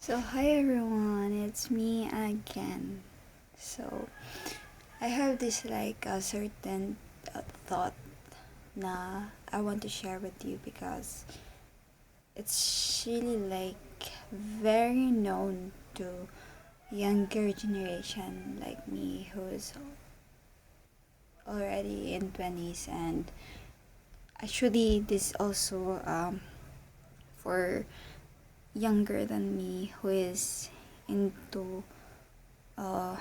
So hi everyone, it's me again. So I have this a certain thought na I want to share with you because it's really very known to younger generation like me who is already in 20s, and actually this also for younger than me who is into uh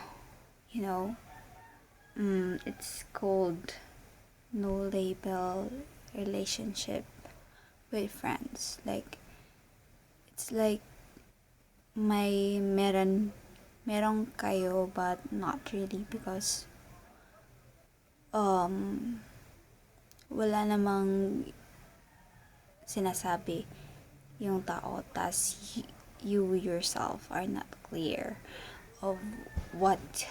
you know it's called no label relationship with friends. Like it's like may meron kayo but not really because um wala namang sinasabi yung tao tas you yourself are not clear of what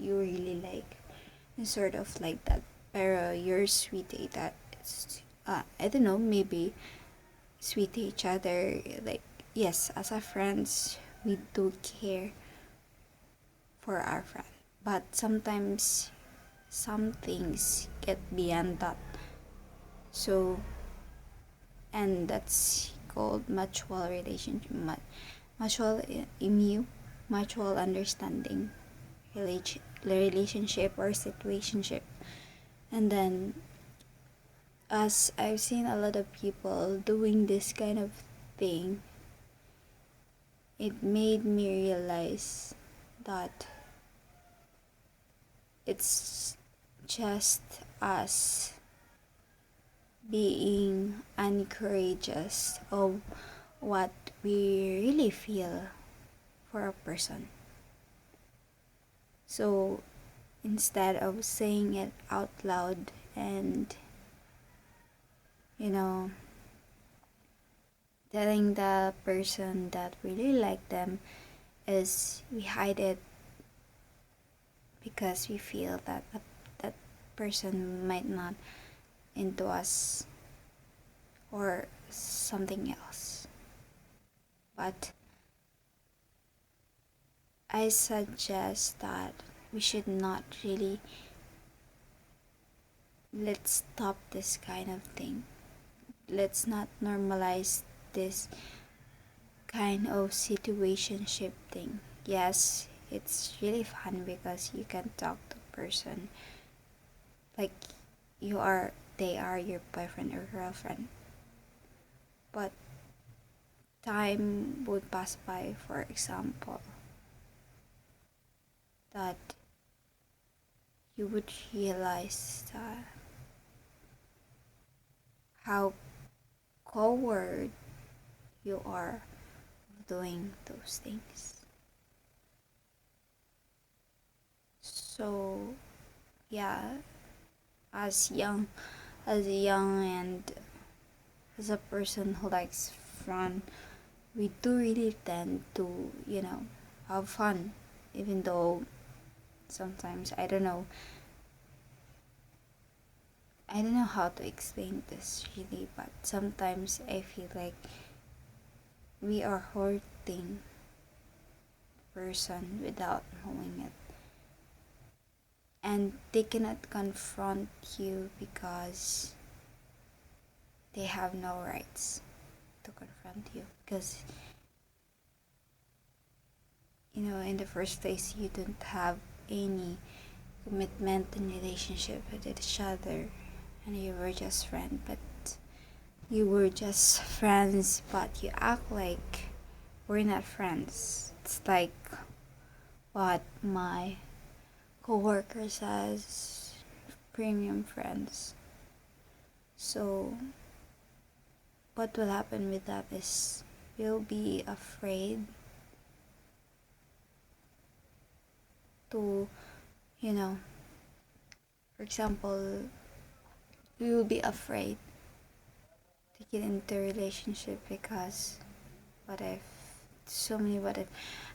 you really like, and sort of like that. Pero you're sweet that it's I don't know, maybe sweet to each other. Like, yes, as a friends we do care for our friend, but sometimes some things get beyond that. So, and that's called mutual relationship, mutual mutual understanding relationship or situationship. And then, as I've seen a lot of people doing this kind of thing, it made me realize that it's just us being uncourageous of what we really feel for a person. So instead of saying it out loud and, you know, telling the person that we really like them, is we hide it because we feel that that person might not into us or something else. But I suggest that we should not really let's stop this kind of thing. Let's not normalize this kind of situationship thing. Yes, it's really fun because you can talk to a person like they are your boyfriend or girlfriend. But time would pass by, for example, that you would realize that how coward you are doing those things. So yeah, as young and as a person who likes fun, we do really tend to, have fun, even though sometimes I don't know how to explain this really, but sometimes I feel like we are hurting the person without knowing it. And they cannot confront you because they have no rights to confront you. Because, in the first place, you don't have any commitment and relationship with each other, and you were just friends, but you act like we're not friends. It's like what my coworker says, premium friends. So what will happen with that is you'll be afraid to, for example, you will be afraid to get into a relationship because what if, so many what if.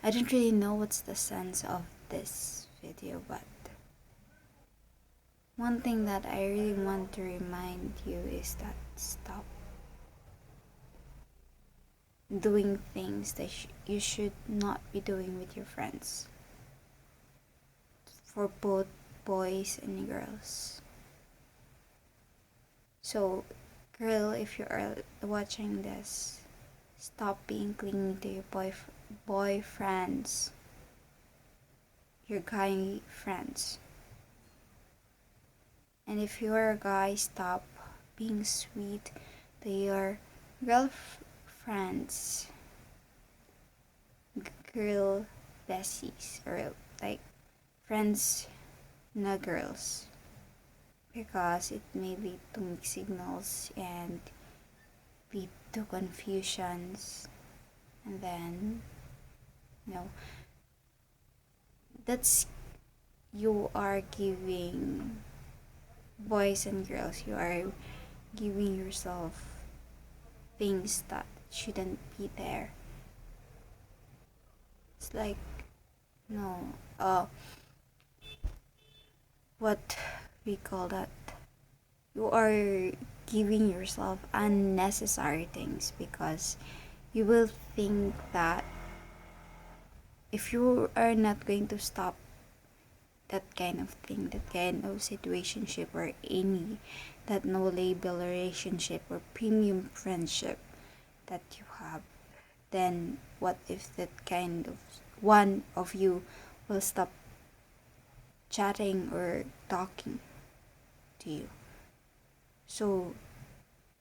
I don't really know what's the sense of this video, but one thing that I really want to remind you is that stop doing things that you should not be doing with your friends, for both boys and girls. So, girl, if you are watching this, stop being clingy to your boyfriends, your guy friends. And if you're a guy, stop being sweet to your girlfriends, girl besties, or like friends na girls, because it may lead to mixed signals and lead to confusions, and then you know that's you are giving boys and girls, you are giving yourself things that shouldn't be there. It's like, no, what we call that, you are giving yourself unnecessary things, because you will think that if you are not going to stop that kind of thing, that kind of situationship, or any that no label relationship or premium friendship that you have, then what if that kind of one of you will stop chatting or talking to you? So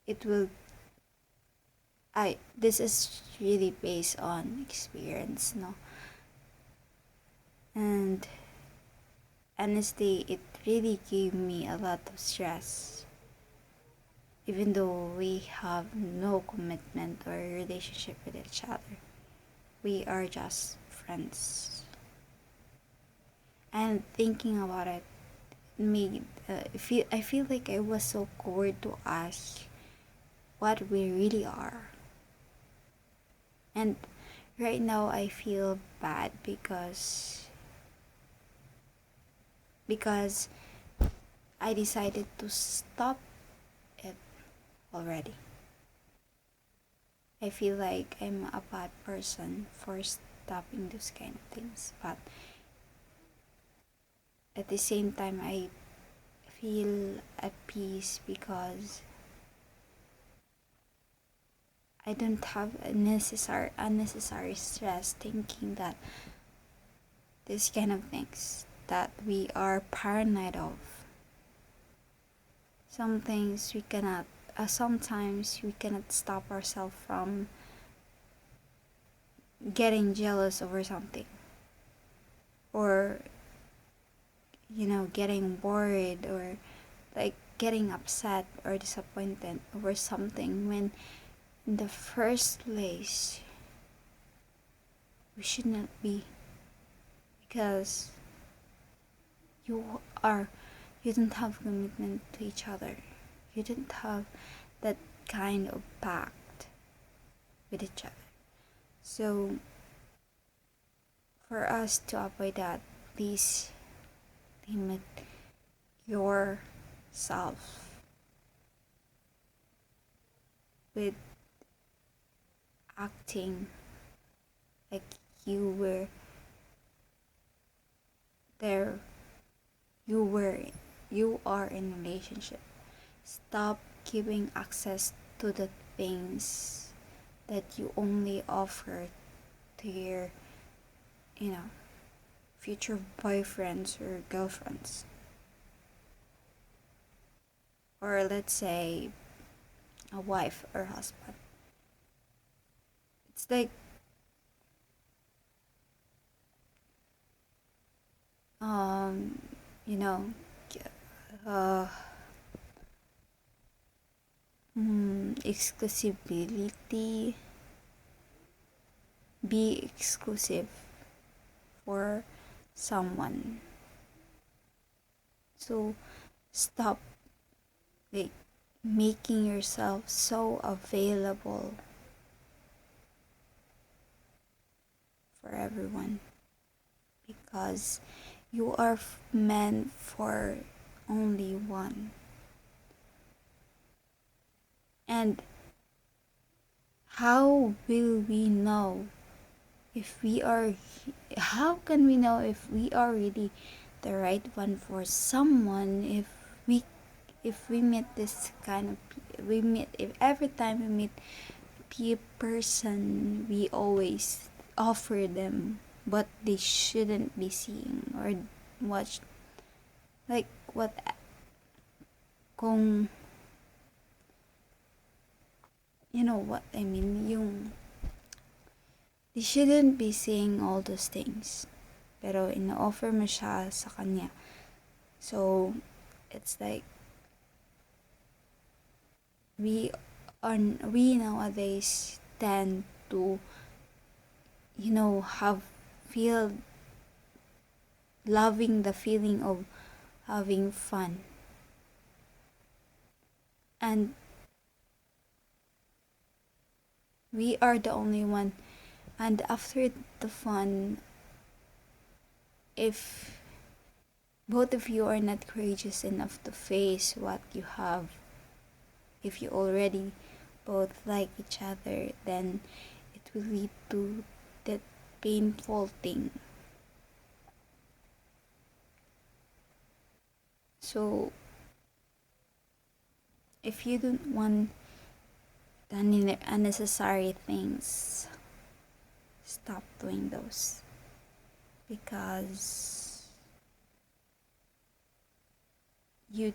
it will, I this is really based on experience, no? And honestly, it really gave me a lot of stress. Even though we have no commitment or relationship with each other, we are just friends. And thinking about it made I feel like I was so cold to ask what we really are. And right now I feel bad because I decided to stop it already. I feel like I'm a bad person for stopping those kind of things, but at the same time I feel at peace because I don't have a unnecessary stress thinking that these kind of things that we are paranoid of. Some things we cannot, sometimes we cannot stop ourselves from getting jealous over something, or getting worried, or like getting upset or disappointed over something, when in the first place we should not be, because you are you don't have commitment to each other, you don't have that kind of pact with each other. So for us to avoid that, please limit yourself with acting like you were there, you were you are in a relationship. Stop giving access to the things that you only offer to your you know future boyfriends or girlfriends, or let's say a wife or husband. It's like um you know uh exclusivity, be exclusive for someone. So stop like making yourself so available for everyone, because you are meant for only one. And how will we know if we are, how can we know if we are really the right one for someone we if we meet this kind of we meet if every time we meet a person we always offer them what they shouldn't be seeing or watch, like what kung you know what I mean, yung they shouldn't be seeing all those things pero ino-offer mo siya sa kanya. So it's like we we nowadays tend to have feel loving the feeling of having fun, and we are the only one, and after the fun, if both of you are not courageous enough to face what you have, if you already both like each other, then it will lead to that painful thing. So if you don't want unnecessary things, stop doing those, because you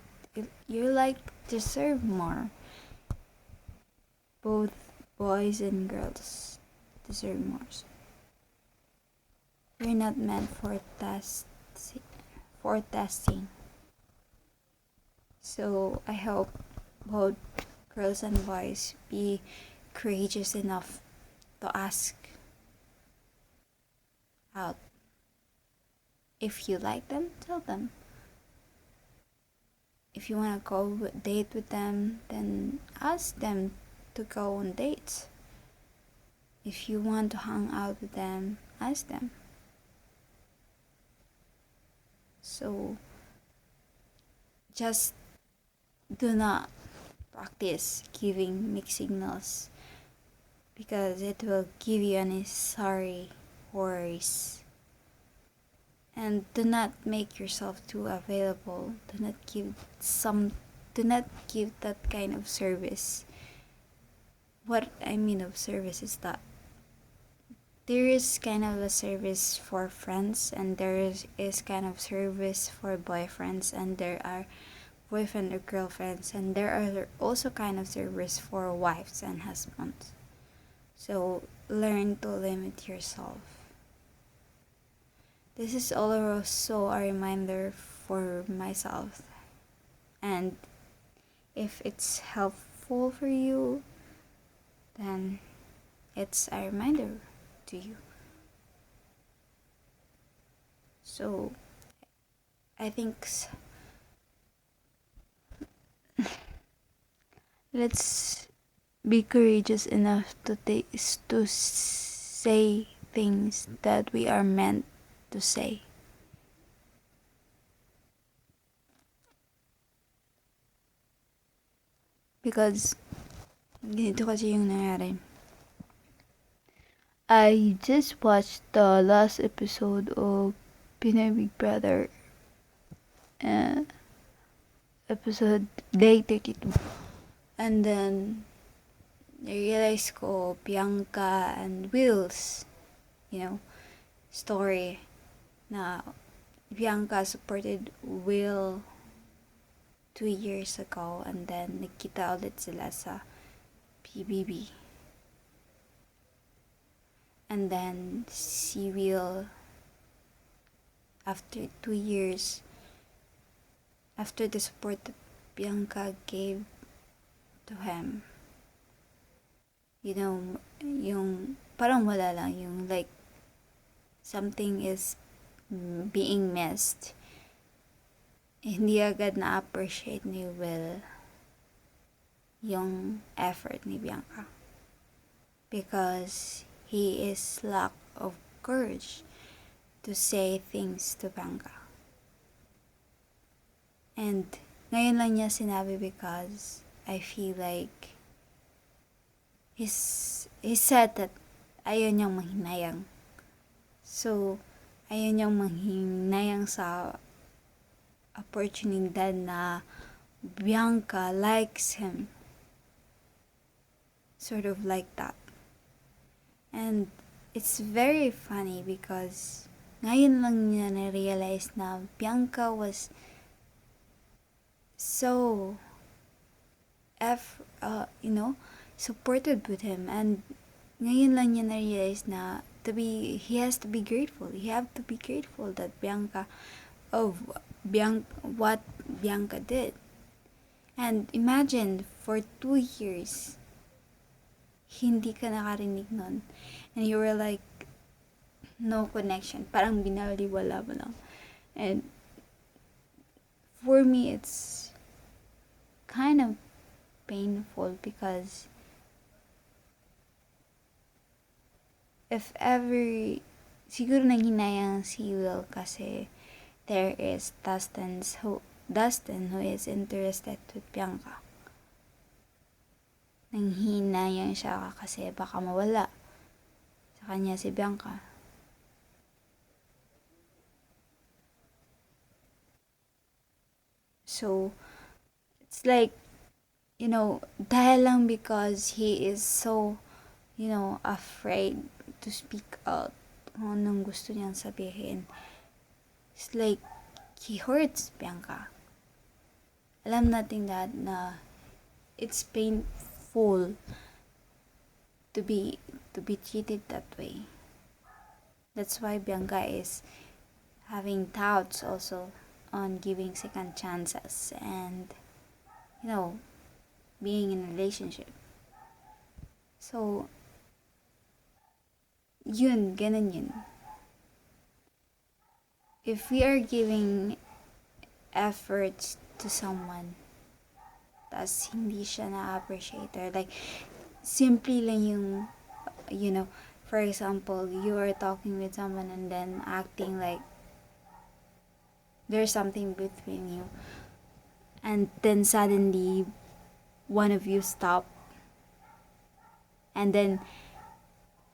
like deserve more. Both boys and girls deserve more. You're not meant for testing. So I hope both girls and boys be courageous enough to ask out. If you like them, tell them. If you want to go date with them, then ask them to go on dates. If you want to hang out with them, ask them. So just do not practice giving mixed signals, because it will give you unnecessary worries. And do not make yourself too available. Do not give that kind of service. What I mean of service is that there is kind of a service for friends, and there is kind of service for boyfriends, and there are boyfriend or girlfriends, and there are also kind of service for wives and husbands. So learn to limit yourself. This is also a reminder for myself, and if it's helpful for you, then it's a reminder to you. So I think let's be courageous enough to say things that we are meant to say. Because ganito kasi yung nangyari. I just watched the last episode of Pinoy Big Brother, episode day 32. And then I realized ko Bianca and Will's, story na Bianca supported Will 2 years ago, and then nagkita ulit sila sa PBB. And then si Will, after 2 years, after the support that Bianca gave to him, yung parang wala lang, yung like something is being missed. Hindi agad na-appreciate ni Will yung effort ni Bianca, because he is lack of courage to say things to Bianca. And ngayon lang niya sinabi because I feel like he said that ayaw niyang manghinayang. So, ayaw niyang manghinayang sa oportunidad na Bianca likes him. Sort of like that. And it's very funny because ngayon lang niya na-realize na Bianca was so supported with him, and ngayon lang niya na-realize na he has to be grateful. He have to be grateful that what Bianca did. And imagine, for 2 years, hindi ka nakarinig nun. And you were like, no connection. Parang binaliwala mo lang. And for me, it's kind of painful because if ever, siguro nanghinayang si Will kasi there is Dustin who is interested with Bianca. Nanghinayang siya kasi baka mawala sa kanya si Bianca. So, it's like, dahil lang because he is so, afraid to speak out kung anong gusto niyang sabihin. It's like, he hurts Bianca. Alam natin that na it's painful to be treated that way. That's why Bianca is having doubts also on giving second chances and being in a relationship. So, ganun yun. If we are giving efforts to someone, tas hindi siya na-appreciate, or like, simply lang yung, for example, you are talking with someone and then acting like there's something between you, and then suddenly one of you stop, and then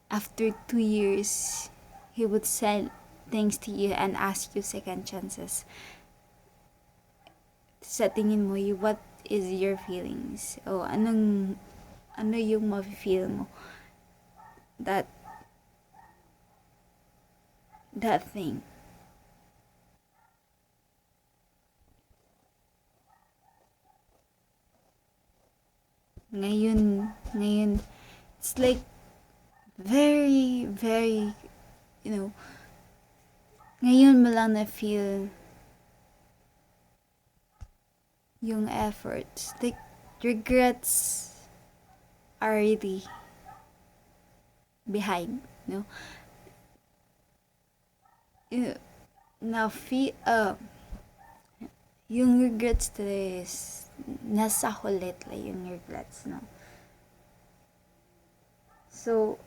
after 2 years he would send things to you and ask you second chances. Sa tingin mo, what is your feelings? O ano yung ma-feel mo? That thing. Ngayon, it's like very, very, ngayon mo lang na-feel yung efforts. Like, regrets are really behind, yung regrets today is nasa hulit lang yung regrets, no? So,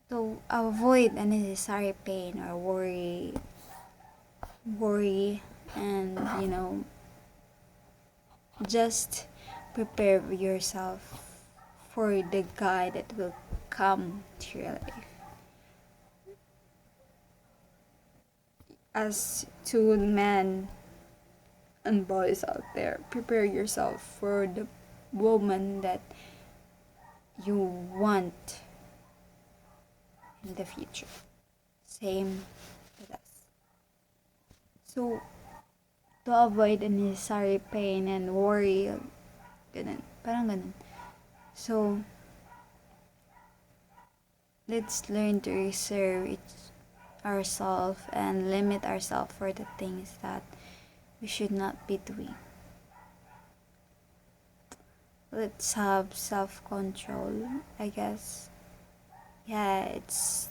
to avoid unnecessary pain or worry and just prepare yourself for the guy that will come to your life. As to men and boys out there, prepare yourself for the woman that you want in the future. Same with us. So, to avoid unnecessary pain and worry, parang ganun. So, let's learn to reserve ourselves and limit ourselves for the things that we should not be doing. Let's have self-control, I guess. It's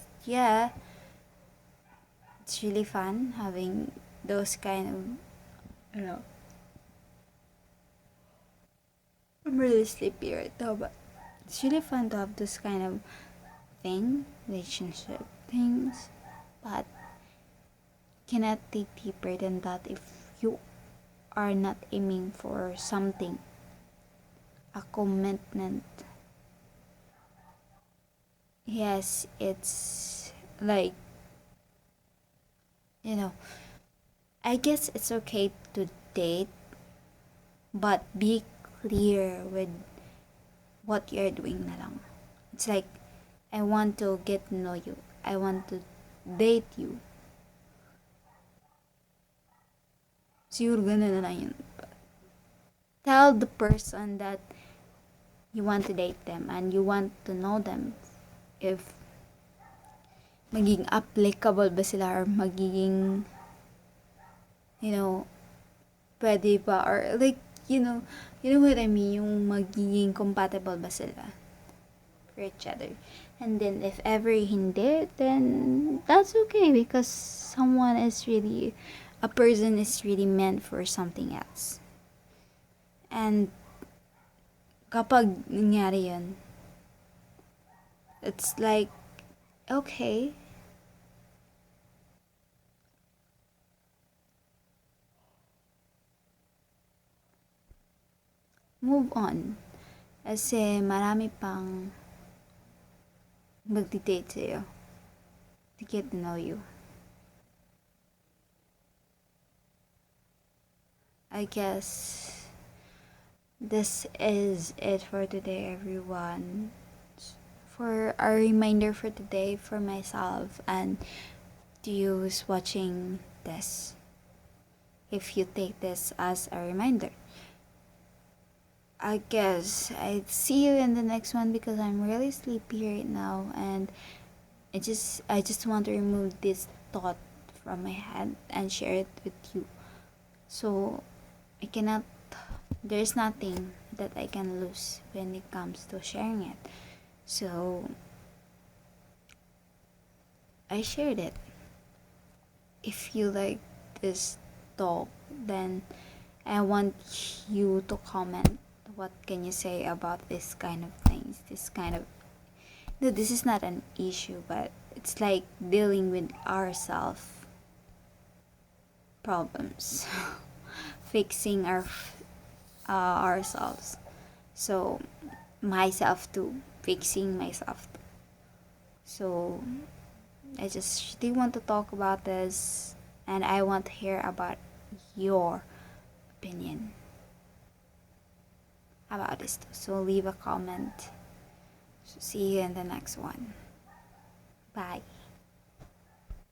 really fun having those kind of, I'm really sleepy right now, but it's really fun to have this kind of relationship things, but cannot dig deeper than that if you are not aiming for something, a commitment. Yes, it's like, you know, I guess it's okay to date, but be clear with what you're doing na lang. It's like, I want to get to know you. I want to date you. Siguro ganun na lang yun. Tell the person that you want to date them and you want to know them. If magiging applicable ba sila or magiging, you know, pwede ba or like, you know what I mean, yung magiging compatible ba sila for each other. And then if ever hindi, then that's okay because a person is really meant for something else. And kapag nangyari yun, it's like, okay, move on. Kasi marami pang magdi-date sa'yo to get to know you. I guess this is it for today, everyone. For a reminder for today for myself and to you who's watching this. If you take this as a reminder. I guess I'd see you in the next one because I'm really sleepy right now and I just want to remove this thought from my head and share it with you. So there's nothing that I can lose when it comes to sharing it. So I shared it. If you like this talk, then I want you to comment. What can you say about this kind of things? No, this is not an issue, but it's like dealing with problems, fixing ourselves. So myself too, fixing myself too. So I just really want to talk about this, and I want to hear about your opinion about this too. So leave a comment. See you in the next one. Bye.